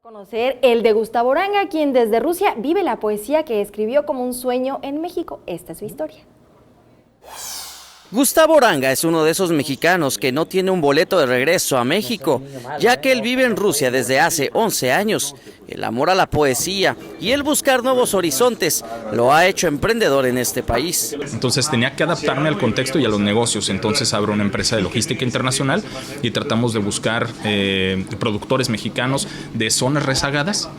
Conocer el de Gustavo Uranga, quien desde Rusia vive la poesía que escribió como un sueño en México. Esta es su historia. Gustavo Uranga es uno de esos mexicanos que no tiene un boleto de regreso a México, ya que él vive en Rusia desde hace 11 años. El amor a la poesía y el buscar nuevos horizontes lo ha hecho emprendedor en este país. Entonces tenía que adaptarme al contexto y a los negocios. Entonces abro una empresa de logística internacional y tratamos de buscar productores mexicanos de zonas rezagadas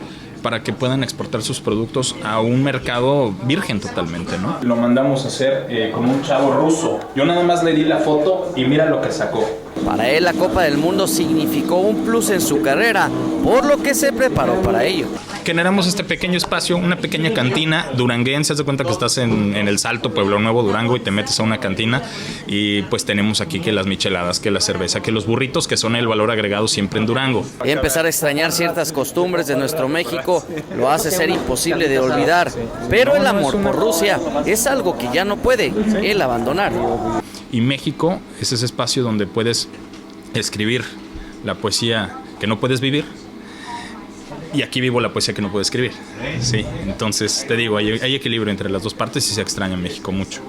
para que puedan exportar sus productos a un mercado virgen totalmente, ¿no? Lo mandamos a hacer con un chavo ruso. Yo nada más le di la foto y mira lo que sacó. Para él la Copa del Mundo significó un plus en su carrera, por lo que se preparó para ello. Generamos este pequeño espacio, una pequeña cantina duranguense. Haz de cuenta que estás en El Salto, Pueblo Nuevo, Durango, y te metes a una cantina y pues tenemos aquí que las micheladas, que la cerveza, que los burritos, que son el valor agregado siempre en Durango. Y empezar a extrañar ciertas costumbres de nuestro México lo hace ser imposible de olvidar, pero el amor por Rusia es algo que ya no puede él abandonar. Y México es ese espacio donde puedes escribir la poesía que no puedes vivir. Y aquí vivo la poesía que no puedo escribir. Sí, entonces te digo, hay equilibrio entre las dos partes y se extraña México mucho.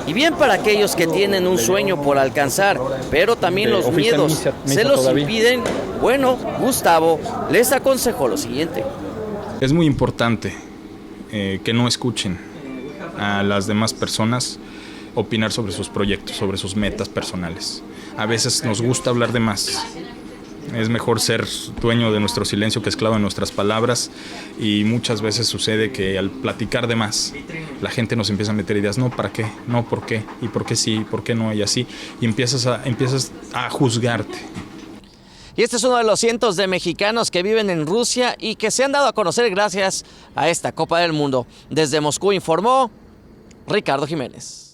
Y bien para aquellos que tienen un sueño por alcanzar, pero también los miedos se los impiden, bueno, Gustavo les aconsejó lo siguiente. Es muy importante que no escuchen a las demás personas opinar sobre sus proyectos, sobre sus metas personales. A veces nos gusta hablar de más. Es mejor ser dueño de nuestro silencio que esclavo de nuestras palabras, y muchas veces sucede que al platicar de más, la gente nos empieza a meter ideas, no, ¿para qué? No, ¿por qué? ¿Y por qué sí? ¿Por qué no? Y así, y empiezas a juzgarte. Y este es uno de los cientos de mexicanos que viven en Rusia y que se han dado a conocer gracias a esta Copa del Mundo. Desde Moscú informó Ricardo Jiménez.